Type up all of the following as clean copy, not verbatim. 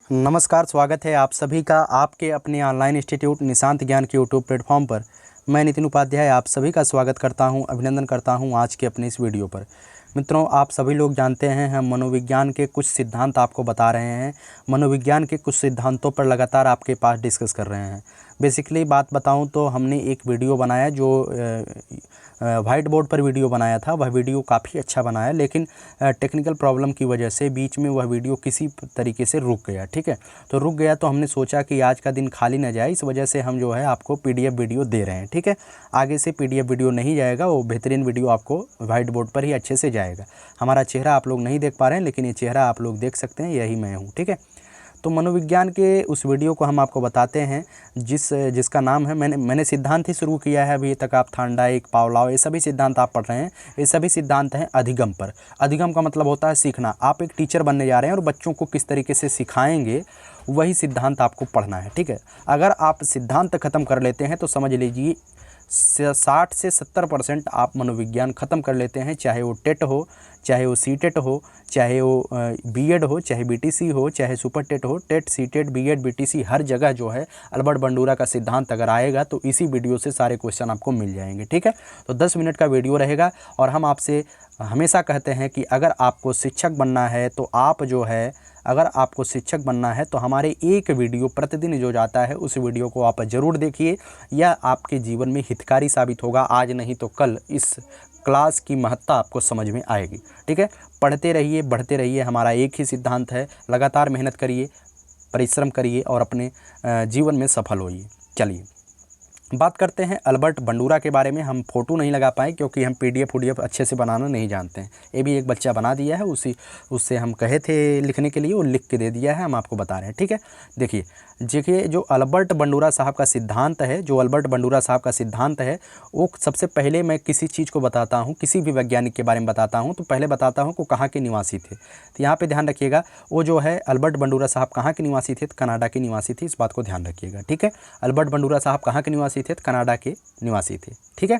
नमस्कार, स्वागत है आप सभी का आपके अपने ऑनलाइन इंस्टीट्यूट निशांत ज्ञान के यूट्यूब प्लेटफॉर्म पर। मैं नितिन उपाध्याय आप सभी का स्वागत करता हूं, अभिनंदन करता हूं आज के अपने इस वीडियो पर। मित्रों, आप सभी लोग जानते हैं हम मनोविज्ञान के कुछ सिद्धांत आपको बता रहे हैं। मनोविज्ञान के कुछ सिद्धांतों पर लगातार आपके पास डिस्कस कर रहे हैं। बेसिकली बात बताऊं तो हमने एक वीडियो बनाया जो वाइट बोर्ड पर वीडियो बनाया था। वह वीडियो काफ़ी अच्छा बनाया, लेकिन टेक्निकल प्रॉब्लम की वजह से बीच में वह वीडियो किसी तरीके से रुक गया। ठीक है, तो रुक गया तो हमने सोचा कि आज का दिन खाली ना जाए, इस वजह से हम जो है आपको पीडीएफ वीडियो दे रहे हैं। ठीक है, आगे से पीडीएफ वीडियो नहीं जाएगा, वो बेहतरीन वीडियो आपको वाइट बोर्ड पर ही अच्छे से जाएगा। हमारा चेहरा आप लोग नहीं देख पा रहे हैं, लेकिन ये चेहरा आप लोग देख सकते हैं, यही मैं हूँ। ठीक है, तो मनोविज्ञान के उस वीडियो को हम आपको बताते हैं जिसका नाम है, मैंने सिद्धांत ही शुरू किया है। अभी तक आप थांडाइक, पावलोव, ये सभी सिद्धांत आप पढ़ रहे हैं। ये सभी सिद्धांत हैं अधिगम पर। अधिगम का मतलब होता है सीखना। आप एक टीचर बनने जा रहे हैं और बच्चों को किस तरीके से सिखाएंगे, वही सिद्धांत आपको पढ़ना है। ठीक है, अगर आप सिद्धांत ख़त्म कर लेते हैं तो समझ लीजिए 60 से 70% आप मनोविज्ञान ख़त्म कर लेते हैं। चाहे वो टेट हो, चाहे वो सीटेट हो, चाहे वो बीएड हो, चाहे बीटीसी हो, चाहे सुपर टेट हो। टेट, सीटेट, बीएड, बीटीसी हर जगह जो है अल्बर्ट बंडूरा का सिद्धांत अगर आएगा तो इसी वीडियो से सारे क्वेश्चन आपको मिल जाएंगे। ठीक है, तो 10 मिनट का वीडियो रहेगा। और हम आपसे हमेशा कहते हैं कि अगर आपको शिक्षक बनना है तो आप जो है, अगर आपको शिक्षक बनना है तो हमारे एक वीडियो प्रतिदिन जो जाता है उस वीडियो को आप ज़रूर देखिए। यह आपके जीवन में हितकारी साबित होगा। आज नहीं तो कल इस क्लास की महत्ता आपको समझ में आएगी। ठीक है, पढ़ते रहिए, बढ़ते रहिए। हमारा एक ही सिद्धांत है, लगातार मेहनत करिए, परिश्रम करिए और अपने जीवन में सफल होइए। चलिए बात करते हैं अल्बर्ट बंडूरा के बारे में। हम फ़ोटो नहीं लगा पाए क्योंकि हम पीडीएफ अच्छे से बनाना नहीं जानते हैं। ये भी एक बच्चा बना दिया है, उससे हम कहे थे लिखने के लिए, वो लिख के दे दिया है, हम आपको बता रहे हैं। ठीक है, देखिए जो अल्बर्ट बंडूरा साहब का सिद्धांत है, वो सबसे पहले मैं किसी चीज़ को बताता हूँ, किसी भी वैज्ञानिक के बारे में बताता हूँ तो पहले बताता हूँ कि कहाँ के निवासी थे। तो यहाँ पर ध्यान रखिएगा, वो जो है अल्बर्ट बंडूरा साहब कहाँ के निवासी थे? तो कनाडा के निवासी थे। इस बात को ध्यान रखिएगा। ठीक है, अल्बर्ट बंडूरा साहब कहाँ के निवासी थे? तो कनाडा के निवासी थे। ठीक है,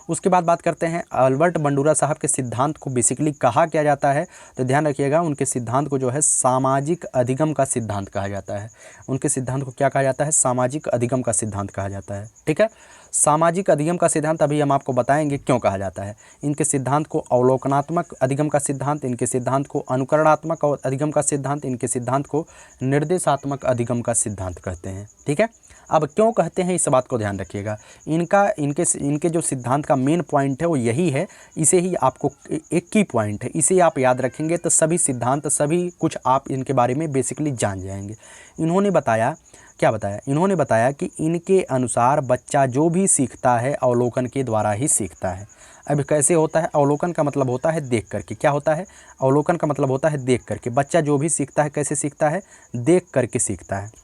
उसके बाद बात करते हैं अल्बर्ट बंडूरा साहब के सिद्धांत को बेसिकली कहा क्या जाता है। तो ध्यान रखिएगा, उनके सिद्धांत को जो है सामाजिक अधिगम का सिद्धांत कहा जाता है। उनके सिद्धांत को क्या कहा जाता है? सामाजिक अधिगम का सिद्धांत कहा जाता है। ठीक है, सामाजिक अधिगम का सिद्धांत अभी हम आपको बताएंगे क्यों कहा जाता है। इनके सिद्धांत को अवलोकनात्मक अधिगम का सिद्धांत, इनके सिद्धांत को अनुकरणात्मक और अधिगम का सिद्धांत, इनके सिद्धांत को निर्देशात्मक अधिगम का सिद्धांत कहते हैं। ठीक है, अब क्यों कहते हैं इस बात को ध्यान रखिएगा। इनके जो सिद्धांत का मेन पॉइंट है वो यही है। इसे ही आपको एक की पॉइंट है, इसे आप याद रखेंगे तो सभी सिद्धांत, सभी कुछ आप इनके बारे में बेसिकली जान जाएंगे। इन्होंने बताया, क्या बताया? इन्होंने बताया कि इनके अनुसार बच्चा जो भी सीखता है अवलोकन के द्वारा ही सीखता है। अब कैसे होता है? अवलोकन का मतलब होता है देख करके। क्या होता है? अवलोकन का मतलब होता है देख करके। बच्चा जो भी सीखता है कैसे सीखता है? देख करके सीखता है।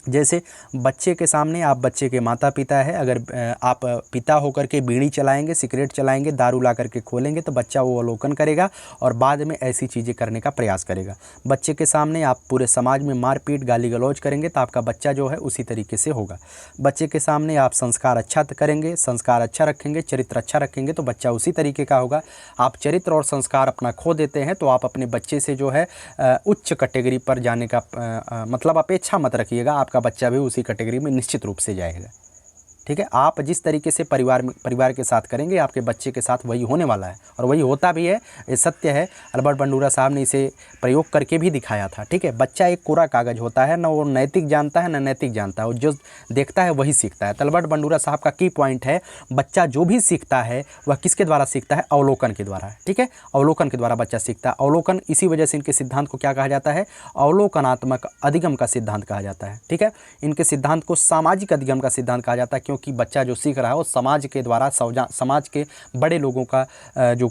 जैसे बच्चे के सामने आप बच्चे के माता पिता है, अगर आप पिता होकर के बीड़ी चलाएंगे, सिगरेट चलाएंगे, दारू ला करके खोलेंगे तो बच्चा वो अवलोकन करेगा और बाद में ऐसी चीज़ें करने का प्रयास करेगा। बच्चे के सामने आप पूरे समाज में मारपीट, गाली गलौज करेंगे तो आपका बच्चा जो है उसी तरीके से होगा। बच्चे के सामने आप संस्कार अच्छा करेंगे, संस्कार अच्छा रखेंगे, चरित्र अच्छा रखेंगे तो बच्चा उसी तरीके का होगा। आप चरित्र और संस्कार अपना खो देते हैं तो आप अपने बच्चे से जो है उच्च कैटेगरी पर जाने का मतलब अपेक्षा मत रखिएगा। आपका बच्चा भी उसी कैटेगरी में निश्चित रूप से जाएगा। ठीक है, आप जिस तरीके से परिवार के साथ करेंगे आपके बच्चे के साथ वही होने वाला है और वही होता भी है। ये सत्य है। अल्बर्ट बंडूरा साहब ने इसे प्रयोग करके भी दिखाया था। ठीक है, बच्चा एक कोरा कागज होता है, ना वो नैतिक जानता है ना नैतिक जानता है, वो जो देखता है वही सीखता है। तो अल्बर्ट बंडूरा साहब का की पॉइंट है, बच्चा जो भी सीखता है वह किसके द्वारा सीखता है? अवलोकन के द्वारा। ठीक है, अवलोकन के द्वारा बच्चा सीखता है। अवलोकन, इसी वजह से इनके सिद्धांत को क्या कहा जाता है? अवलोकनात्मक अधिगम का सिद्धांत कहा जाता है। ठीक है, इनके सिद्धांत को सामाजिक अधिगम का सिद्धांत कहा जाता है, क्योंकि बच्चा जो सीख रहा है वो समाज के द्वारा, समाज के बड़े लोगों का जो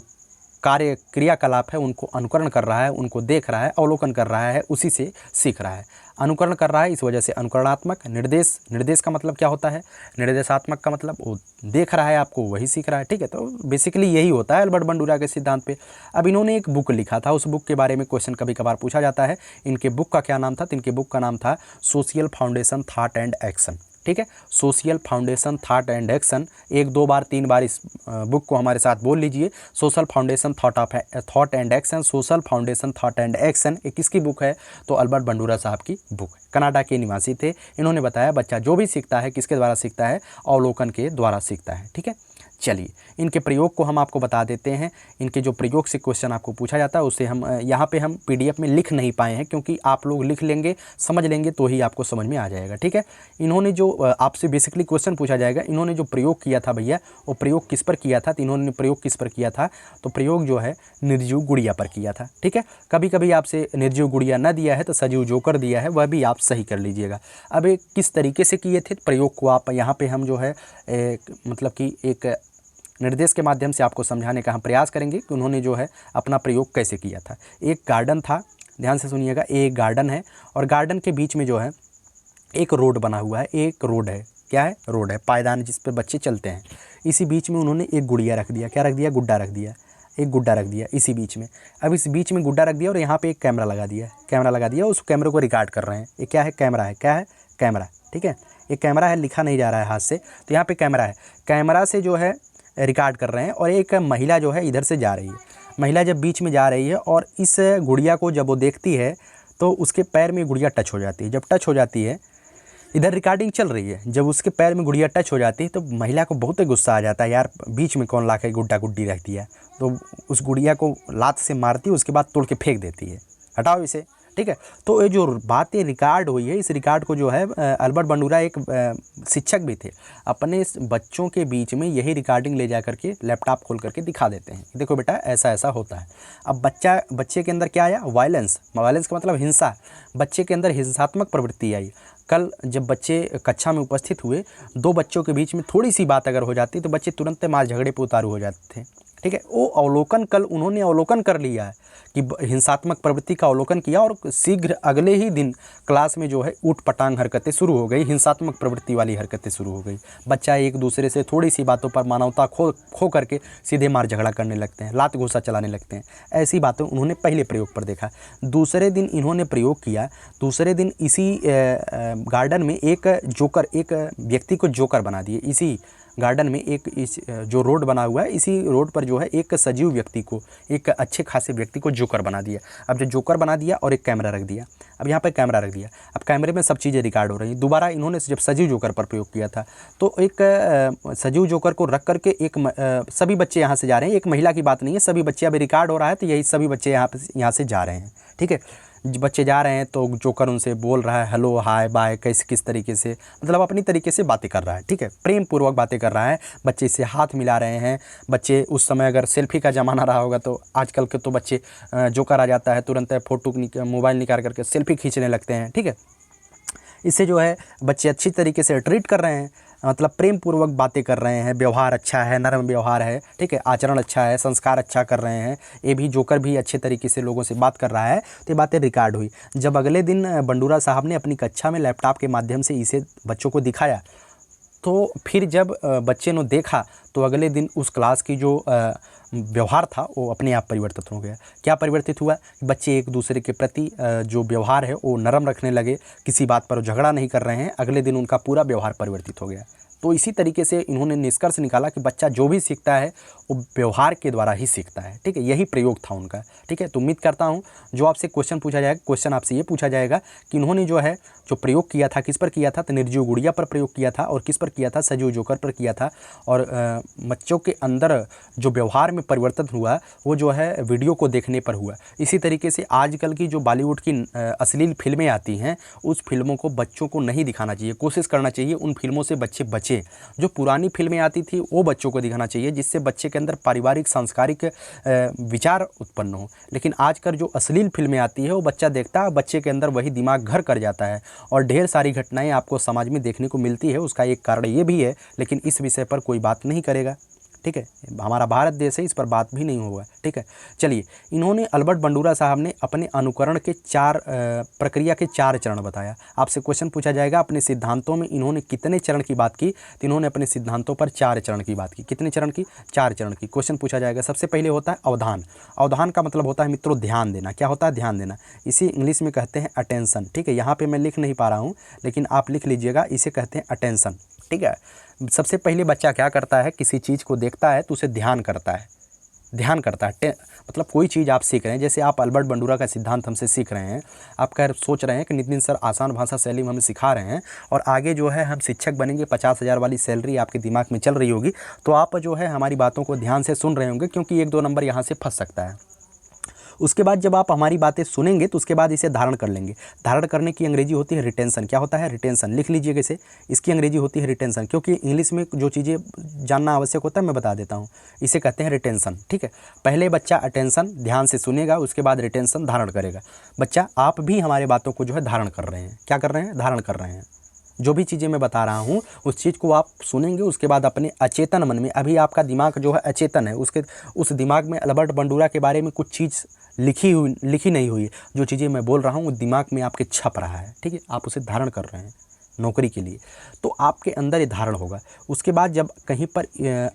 कार्य क्रियाकलाप है उनको अनुकरण कर रहा है, उनको देख रहा है, अवलोकन कर रहा है, उसी से सीख रहा है, अनुकरण कर रहा है। इस वजह से अनुकरणात्मक। निर्देश का मतलब क्या होता है? निर्देशात्मक का मतलब वो देख रहा है आपको, वही सीख रहा है। ठीक है, तो बेसिकली यही होता है अल्बर्ट बंडूरा के सिद्धांत पे। अब इन्होंने एक बुक लिखा था, उस बुक के बारे में क्वेश्चन कभी कभार पूछा जाता है। इनके बुक का क्या नाम था? तो इनके बुक का नाम था social foundation, thought and action. ठीक है। Social foundation thought and action, 1 2 बार 3 बार इस बुक को हमारे साथ बोल लीजिए। Social foundation thought and action, social foundation thought and action, ये किसकी बुक है? तो अल्बर्ट बंडूरा साहब की बुक है। कनाडा के निवासी थे। इन्होंने बताया बच्चा जो भी सीखता है किसके द्वारा सीखता है? अवलोकन के द्वारा सीखता है। ठीक है, चलिए इनके प्रयोग को हम आपको बता देते हैं। इनके जो प्रयोग से क्वेश्चन आपको पूछा जाता है उसे हम यहाँ पे हम पीडीएफ में लिख नहीं पाए हैं, क्योंकि आप लोग लिख लेंगे, समझ लेंगे तो ही आपको समझ में आ जाएगा। ठीक है, इन्होंने जो आपसे बेसिकली क्वेश्चन पूछा जाएगा, इन्होंने जो प्रयोग किया था भैया, वो प्रयोग किस पर किया था? तो इन्होंने प्रयोग किस पर किया था? तो प्रयोग जो है निर्जीव गुड़िया पर किया था। ठीक है, कभी कभी आपसे निर्जीव गुड़िया न दिया है तो सजीव जोकर दिया है, वह भी आप सही कर लीजिएगा। अब एक किस तरीके से किए थे प्रयोग को आप यहाँ पे हम जो है मतलब कि एक निर्देश के माध्यम से आपको समझाने का हम प्रयास करेंगे कि उन्होंने जो है अपना प्रयोग कैसे किया था। एक गार्डन था, ध्यान से सुनिएगा, एक गार्डन है और गार्डन के बीच में जो है एक रोड बना हुआ है। एक रोड है, क्या है? रोड है, पायदान जिस पे बच्चे चलते हैं। इसी बीच में उन्होंने एक गुड़िया रख दिया। क्या रख दिया? गुड्डा रख दिया। एक गुड्डा रख दिया इसी बीच में। अब इस बीच में गुड्डा रख दिया और यहाँ पे एक कैमरा लगा दिया। कैमरा लगा दिया, उस कैमरे को रिकॉर्ड कर रहे हैं। ये क्या है? कैमरा है। क्या है? कैमरा। ठीक है, ये कैमरा है, लिखा नहीं जा रहा है हाथ से, तो यहाँ पे कैमरा है। कैमरा से जो है रिकॉर्ड कर रहे हैं और एक महिला जो है इधर से जा रही है। महिला जब बीच में जा रही है और इस गुड़िया को जब वो देखती है तो उसके पैर में गुड़िया टच हो जाती है। जब टच हो जाती है, इधर रिकॉर्डिंग चल रही है, जब उसके पैर में गुड़िया टच हो जाती है तो महिला को बहुत ही गुस्सा आ जाता है, यार बीच में कौन ला के गुड्डा गुड्डी रख दिया। तो उस गुड़िया को लात से मारती है, उसके बाद तोड़ के फेंक देती है, हटाओ इसे। ठीक है, तो ये जो बातें रिकॉर्ड हुई है, इस रिकॉर्ड को जो है अल्बर्ट बंडूरा एक शिक्षक भी थे, अपने बच्चों के बीच में यही रिकॉर्डिंग ले जा करके लैपटॉप खोल करके दिखा देते हैं, देखो बेटा ऐसा ऐसा होता है। अब बच्चे के अंदर क्या आया? वायलेंस। वायलेंस का मतलब हिंसा। बच्चे के अंदर हिंसात्मक प्रवृत्ति आई। कल जब बच्चे कक्षा में उपस्थित हुए, 2 बच्चों के बीच में थोड़ी सी बात अगर हो जाती तो बच्चे तुरंत मार झगड़े पे उतारू हो जाते थे। ठीक है, वो अवलोकन कल उन्होंने अवलोकन कर लिया है कि हिंसात्मक प्रवृत्ति का अवलोकन किया और शीघ्र अगले ही दिन क्लास में जो है ऊट पटांग हरकतें शुरू हो गई, हिंसात्मक प्रवृत्ति वाली हरकतें शुरू हो गई। बच्चा एक दूसरे से थोड़ी सी बातों पर मानवता खो करके सीधे मार झगड़ा करने लगते हैं, लात घूंसा चलाने लगते हैं। ऐसी बातें उन्होंने पहले प्रयोग पर देखा। दूसरे दिन इन्होंने प्रयोग किया, दूसरे दिन इसी गार्डन में एक व्यक्ति को जोकर बना दिए। इसी गार्डन में इस जो रोड बना हुआ है, इसी रोड पर जो है एक सजीव व्यक्ति को, एक अच्छे खासे व्यक्ति को जोकर बना दिया। अब जो जोकर बना दिया और एक कैमरा रख दिया, अब यहाँ पे कैमरा रख दिया, अब कैमरे में सब चीज़ें रिकॉर्ड हो रही हैं। दोबारा इन्होंने जब सजीव जोकर पर प्रयोग किया था तो एक सजीव जोकर को रख करके सभी बच्चे यहाँ से जा रहे हैं, एक महिला की बात नहीं है, सभी बच्चे अभी रिकॉर्ड हो रहा है तो यही सभी बच्चे यहाँ से जा रहे हैं। ठीक है, बच्चे जा रहे हैं तो जोकर उनसे बोल रहा है हेलो हाय बाय, कैसे किस तरीके से, मतलब अपनी तरीके से बातें कर रहा है। ठीक है, प्रेम पूर्वक बातें कर रहा है, बच्चे इससे हाथ मिला रहे हैं। बच्चे उस समय अगर सेल्फी का ज़माना रहा होगा तो आजकल के तो बच्चे जोकर आ जाता है तुरंत फ़ोटो मोबाइल निकाल करके सेल्फी खींचने लगते हैं। ठीक है, इससे जो है बच्चे अच्छी तरीके से ट्रीट कर रहे हैं, मतलब प्रेम पूर्वक बातें कर रहे हैं, व्यवहार अच्छा है, नरम व्यवहार है। ठीक है, आचरण अच्छा है, संस्कार अच्छा कर रहे हैं। ये भी जोकर भी अच्छे तरीके से लोगों से बात कर रहा है, तो ये बातें रिकॉर्ड हुई। जब अगले दिन बंडूरा साहब ने अपनी कक्षा में लैपटॉप के माध्यम से इसे बच्चों को दिखाया, तो फिर जब बच्चे ने देखा तो अगले दिन उस क्लास की जो व्यवहार था वो अपने आप परिवर्तित हो गया। क्या परिवर्तित हुआ? बच्चे एक दूसरे के प्रति जो व्यवहार है वो नरम रखने लगे, किसी बात पर झगड़ा नहीं कर रहे हैं। अगले दिन उनका पूरा व्यवहार परिवर्तित हो गया। तो इसी तरीके से इन्होंने निष्कर्ष निकाला कि बच्चा जो भी सीखता है वो व्यवहार के द्वारा ही सीखता है। ठीक है, यही प्रयोग था उनका। ठीक है, तो उम्मीद करता हूँ जो आपसे क्वेश्चन पूछा जाएगा, क्वेश्चन आपसे ये पूछा जाएगा कि इन्होंने जो है जो प्रयोग किया था किस पर किया था? तो निर्जीव गुड़िया पर प्रयोग किया था। और किस पर किया था? सजीव जोकर पर किया था। और बच्चों के अंदर जो व्यवहार में परिवर्तन हुआ वो जो है वीडियो को देखने पर हुआ। इसी तरीके से आजकल की जो बॉलीवुड की अश्लील फिल्में आती हैं, उस फिल्मों को बच्चों को नहीं दिखाना चाहिए, कोशिश करना चाहिए उन फिल्मों से बच्चे बचे। जो पुरानी फिल्में आती थी वो बच्चों को दिखाना चाहिए, जिससे बच्चे के अंदर पारिवारिक सांस्कारिक विचार उत्पन्न हो। लेकिन आजकल जो अश्लील फिल्में आती है वो बच्चा देखता है, बच्चे के अंदर वही दिमाग घर कर जाता है और ढेर सारी घटनाएं आपको समाज में देखने को मिलती है। उसका एक कारण ये भी है, लेकिन इस विषय पर कोई बात नहीं करेगा। ठीक है, हमारा भारत देश है, इस पर बात भी नहीं हुआ है, ठीक है। चलिए, इन्होंने अल्बर्ट बंडूरा साहब ने अपने अनुकरण के प्रक्रिया के 4 चरण बताया। आपसे क्वेश्चन पूछा जाएगा अपने सिद्धांतों में इन्होंने कितने चरण की बात की, तो इन्होंने अपने सिद्धांतों पर 4 चरण की बात की। कितने चरण की? 4 चरण की। क्वेश्चन पूछा जाएगा। सबसे पहले होता है अवधान। अवधान का मतलब होता है मित्रों ध्यान देना। क्या होता है? ध्यान देना। इसे इंग्लिश में कहते हैं अटेंशन, ठीक है। यहाँ पे मैं लिख नहीं पा रहा हूँ, लेकिन आप लिख लीजिएगा, इसे कहते हैं अटेंशन, ठीक है। सबसे पहले बच्चा क्या करता है, किसी चीज़ को देखता है तो उसे ध्यान करता है, ध्यान करता है। मतलब कोई चीज़ आप सीख रहे हैं, जैसे आप अल्बर्ट बंडूरा का सिद्धांत हमसे सीख रहे हैं, आप कह सोच रहे हैं कि नितिन सर आसान भाषा शैली में हमें सिखा रहे हैं और आगे जो है हम शिक्षक बनेंगे, 50,000 वाली सैलरी आपके दिमाग में चल रही होगी, तो आप जो है हमारी बातों को ध्यान से सुन रहे होंगे, क्योंकि 1-2 नंबर यहाँ से फंस सकता है। उसके बाद जब आप हमारी बातें सुनेंगे तो उसके बाद इसे धारण कर लेंगे। धारण करने की अंग्रेजी होती है रिटेंशन। क्या होता है? रिटेंशन। लिख लीजिएगा इसे, इसकी अंग्रेजी होती है रिटेंशन, क्योंकि इंग्लिश में जो चीज़ें जानना आवश्यक होता है मैं बता देता हूँ। इसे कहते हैं रिटेंशन, ठीक है। पहले बच्चा अटेंशन ध्यान से सुनेगा, उसके बाद रिटेंशन धारण करेगा। बच्चा आप भी हमारे बातों को जो है धारण कर रहे हैं। क्या कर रहे हैं? धारण कर रहे हैं। जो भी चीज़ें मैं बता रहा हूँ उस चीज़ को आप सुनेंगे, उसके बाद अपने अचेतन मन में, अभी आपका दिमाग जो है अचेतन है, उस दिमाग में अल्बर्ट बंडूरा के बारे में कुछ चीज़ लिखी नहीं हुई है। जो चीज़ें मैं बोल रहा हूँ वो दिमाग में आपके छप रहा है, ठीक है। आप उसे धारण कर रहे हैं नौकरी के लिए, तो आपके अंदर ये धारण होगा। उसके बाद जब कहीं पर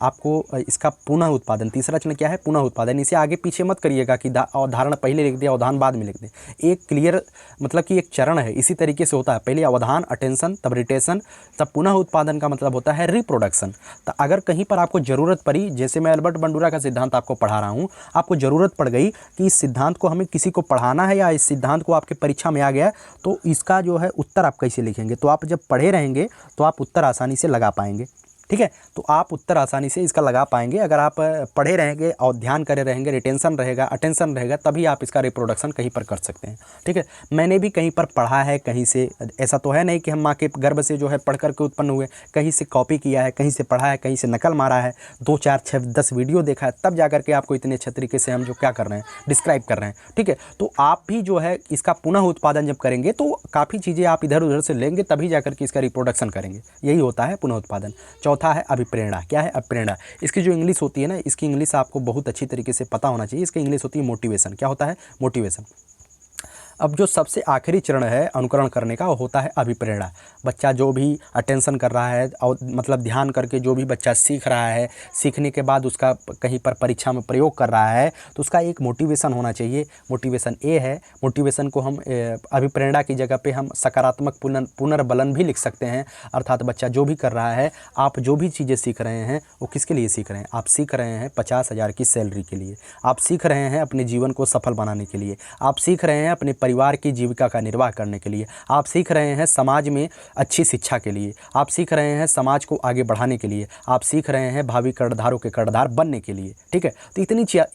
आपको इसका पुनः उत्पादन, तीसरा चरण क्या है? पुनः उत्पादन। इसे आगे पीछे मत करिएगा कि अवधारण पहले लिख दे, अवधान बाद में लिख दे। एक क्लियर मतलब कि एक चरण है, इसी तरीके से होता है। पहले अवधान, अटेंशन, तब रिटेंशन, तब पुनः उत्पादन का मतलब होता है रिप्रोडक्शन। तो अगर कहीं पर आपको ज़रूरत पड़ी, जैसे मैं अल्बर्ट बंडूरा का सिद्धांत आपको पढ़ा रहा हूँ, आपको ज़रूरत पड़ गई कि इस सिद्धांत को हमें किसी को पढ़ाना है या इस सिद्धांत को आपके परीक्षा में आ गया, तो इसका जो है उत्तर आप कैसे लिखेंगे? तो आप जब पढ़े रहेंगे तो आप उत्तर आसानी से लगा पाएंगे, ठीक है। तो आप उत्तर आसानी से इसका लगा पाएंगे अगर आप पढ़े रहेंगे और ध्यान करे रहेंगे, रिटेंशन रहेगा, अटेंशन रहेगा, तभी आप इसका रिप्रोडक्शन कहीं पर कर सकते हैं, ठीक है। मैंने भी कहीं पर पढ़ा है, कहीं से, ऐसा तो है नहीं कि हम माँ के गर्भ से जो है पढ़ करके उत्पन्न हुए, कहीं से कॉपी किया है, कहीं से पढ़ा है, कहीं से नकल मारा है, 2, 4, 6, 10 वीडियो देखा है, तब जा करके आपको इतने अच्छे तरीके से हम जो क्या कर रहे हैं, डिस्क्राइब कर रहे हैं, ठीक है। तो आप भी जो है इसका पुनः उत्पादन जब करेंगे तो काफ़ी चीज़ें आप इधर उधर से लेंगे, तभी जा करके इसका रिप्रोडक्शन करेंगे। यही होता है पुनः उत्पादन। चौथा है अभिप्रेरणा। क्या है? अभिप्रेरणा। इसकी जो इंग्लिश होती है ना, इसकी इंग्लिश आपको बहुत अच्छी तरीके से पता होना चाहिए। इसकी इंग्लिश होती है मोटिवेशन। क्या होता है? मोटिवेशन। अब जो सबसे आखिरी चरण है अनुकरण करने का, वो होता है अभिप्रेरणा। बच्चा जो भी अटेंशन कर रहा है और मतलब ध्यान करके जो भी बच्चा सीख रहा है, सीखने के बाद उसका कहीं पर परीक्षा में प्रयोग कर रहा है, तो उसका एक मोटिवेशन होना चाहिए। मोटिवेशन ए है। मोटिवेशन को हम अभिप्रेरणा की जगह पे हम सकारात्मक पुनर्बलन भी लिख सकते हैं। अर्थात बच्चा जो भी कर रहा है, आप जो भी चीज़ें सीख रहे हैं वो किसके लिए सीख रहे हैं? आप सीख रहे हैं 50,000 की सैलरी के लिए, आप सीख रहे हैं अपने जीवन को सफल बनाने के लिए, आप सीख रहे हैं अपने परिवार की जीविका का निर्वाह करने के लिए, आप सीख रहे हैं समाज में अच्छी शिक्षा के लिए, आप सीख रहे हैं समाज को आगे बढ़ाने के लिए, आप सीख रहे हैं भावी कर्णधारों के कर्णधार बनने के लिए, ठीक है। तो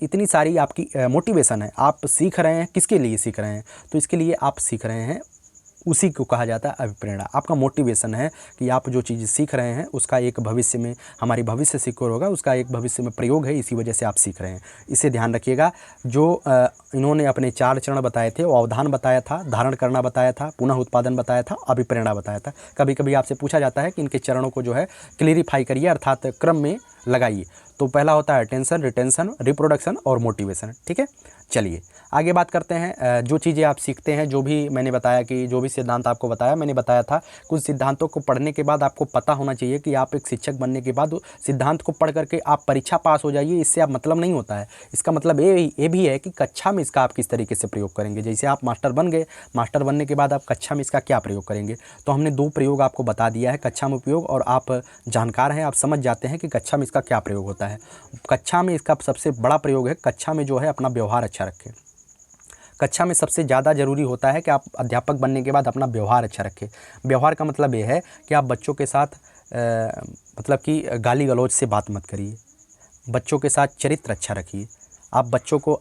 इतनी सारी आपकी मोटिवेशन है। आप सीख रहे हैं, किसके लिए सीख रहे हैं? तो इसके लिए आप सीख रहे हैं, उसी को कहा जाता है अभिप्रेरणा। आपका मोटिवेशन है कि आप जो चीज़ सीख रहे हैं उसका एक भविष्य में, हमारी भविष्य सिक्योर होगा, उसका एक भविष्य में प्रयोग है, इसी वजह से आप सीख रहे हैं। इसे ध्यान रखिएगा। जो इन्होंने अपने 4 चरण बताए थे, वो अवधान बताया था, धारण करना बताया था, पुनः उत्पादन बताया था, अभिप्रेरणा बताया था। कभी कभी आपसे पूछा जाता है कि इनके चरणों को जो है क्लियरिफाई करिए, अर्थात क्रम में लगाइए। तो पहला होता है अटेंशन, रिटेंशन, रिप्रोडक्शन और मोटिवेशन, ठीक है। चलिए आगे बात करते हैं। जो चीज़ें आप सीखते हैं, जो भी मैंने बताया कि जो भी सिद्धांत आपको बताया, मैंने बताया था कुछ सिद्धांतों को पढ़ने के बाद आपको पता होना चाहिए कि आप एक शिक्षक बनने के बाद सिद्धांत को पढ़ करके आप परीक्षा पास हो जाइए, इससे आप मतलब नहीं होता है। इसका मतलब ये भी है कि कक्षा में इसका आप किस तरीके से प्रयोग करेंगे। जैसे आप मास्टर बन गए, मास्टर बनने के बाद आप कक्षा में इसका क्या प्रयोग करेंगे। तो हमने 2 प्रयोग आपको बता दिया है, कक्षा में उपयोग, और आप जानकार हैं, आप समझ जाते हैं कि कक्षा में इसका क्या प्रयोग होता है। कक्षा में इसका सबसे बड़ा प्रयोग है, कक्षा में जो है अपना व्यवहार अच्छा रखें। कक्षा में सबसे ज़्यादा ज़रूरी होता है कि आप अध्यापक बनने के बाद अपना व्यवहार अच्छा रखें। व्यवहार का मतलब ये है कि आप बच्चों के साथ मतलब कि गाली गलौज से बात मत करिए, बच्चों के साथ चरित्र अच्छा रखिए। आप बच्चों को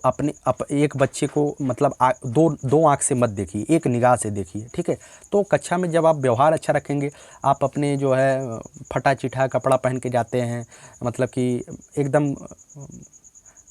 एक बच्चे को मतलब दो आँख से मत देखिए, एक निगाह से देखिए, ठीक है। तो कक्षा में जब आप व्यवहार अच्छा रखेंगे, आप अपने जो है फटा चिठा कपड़ा पहन के जाते हैं, मतलब कि एकदम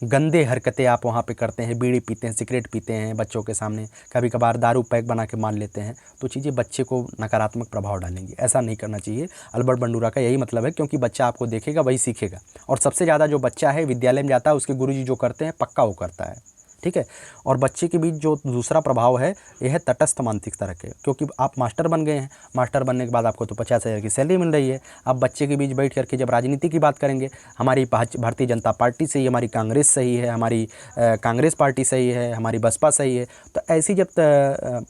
गंदे हरकतें आप वहाँ पे करते हैं, बीड़ी पीते हैं, सिगरेट पीते हैं बच्चों के सामने, कभी कभार दारू पैक बना के मान लेते हैं, तो चीज़ें बच्चे को नकारात्मक प्रभाव डालेंगी। ऐसा नहीं करना चाहिए। अल्बर्ट बंडूरा का यही मतलब है, क्योंकि बच्चा आपको देखेगा वही सीखेगा। और सबसे ज़्यादा जो बच्चा है विद्यालय में जाता है, उसके गुरुजी जो करते हैं पक्का वो करता है, ठीक है। और बच्चे के बीच जो दूसरा प्रभाव है यह है तटस्थ मानसिकता रखें, क्योंकि आप मास्टर बन गए हैं, मास्टर बनने के बाद आपको तो 50,000 की सैलरी मिल रही है। अब बच्चे के बीच बैठ करके जब राजनीति की बात करेंगे, हमारी भारतीय जनता पार्टी सही है, हमारी कांग्रेस सही है, हमारी कांग्रेस पार्टी सही है, हमारी बसपा सही है, तो ऐसी जब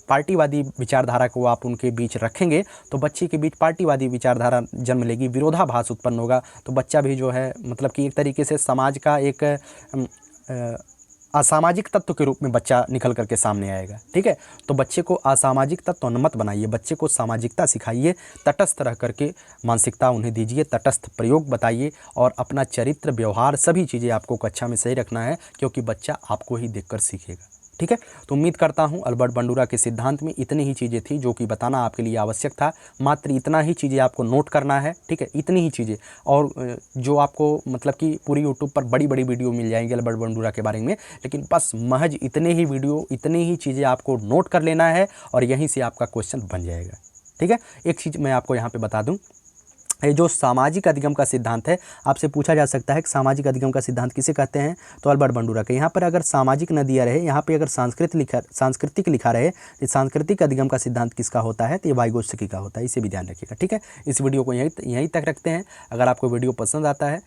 पार्टीवादी विचारधारा को आप उनके बीच रखेंगे तो बच्चे के बीच पार्टीवादी विचारधारा जन्म लेगी, विरोधाभास उत्पन्न होगा। तो बच्चा भी जो है मतलब कि एक तरीके से समाज का एक असामाजिक तत्व के रूप में बच्चा निकल करके सामने आएगा, ठीक है। तो बच्चे को असामाजिक तत्व मत बनाइए, बच्चे को सामाजिकता सिखाइए, तटस्थ रह करके मानसिकता उन्हें दीजिए, तटस्थ प्रयोग बताइए, और अपना चरित्र व्यवहार सभी चीज़ें आपको कक्षा में सही रखना है, क्योंकि बच्चा आपको ही देखकर सीखेगा, ठीक है। तो उम्मीद करता हूँ अल्बर्ट बंडूरा के सिद्धांत में इतनी ही चीज़ें थी जो कि बताना आपके लिए आवश्यक था। मात्र इतना ही चीज़ें आपको नोट करना है, ठीक है, इतनी ही चीज़ें। और जो आपको मतलब कि पूरी यूट्यूब पर बड़ी बड़ी वीडियो मिल जाएंगी अल्बर्ट बंडूरा के बारे में, लेकिन बस महज इतने ही वीडियो, इतनी ही चीज़ें आपको नोट कर लेना है और यहीं से आपका क्वेश्चन बन जाएगा, ठीक है। एक चीज़ मैं आपको यहाँ पर बता दूँ, ये जो सामाजिक अधिगम का सिद्धांत है, आपसे पूछा जा सकता है कि सामाजिक अधिगम का सिद्धांत किसे कहते हैं, तो अल्बर्ट बंडूरा के। यहाँ पर अगर सामाजिक न दिया रहे, यहाँ पे अगर सांस्कृतिक लिखा रहे, तो सांस्कृतिक अधिगम का सिद्धांत किसका होता है, तो ये वाइगोत्स्की का होता है, इसे भी ध्यान रखिएगा, ठीक है। इस वीडियो को यहीं तक रखते हैं। अगर आपको वीडियो पसंद आता है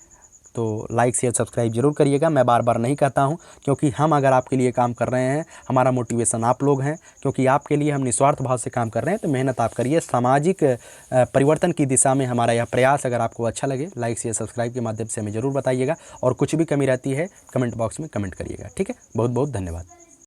तो लाइक शेयर सब्सक्राइब जरूर करिएगा। मैं बार बार नहीं कहता हूं, क्योंकि हम अगर आपके लिए काम कर रहे हैं, हमारा मोटिवेशन आप लोग हैं, क्योंकि आपके लिए हम निस्वार्थ भाव से काम कर रहे हैं, तो मेहनत आप करिए। सामाजिक परिवर्तन की दिशा में हमारा यह प्रयास अगर आपको अच्छा लगे, लाइक शेयर सब्सक्राइब के माध्यम से हमें ज़रूर बताइएगा, और कुछ भी कमी रहती है कमेंट बॉक्स में कमेंट करिएगा, ठीक है। बहुत बहुत धन्यवाद।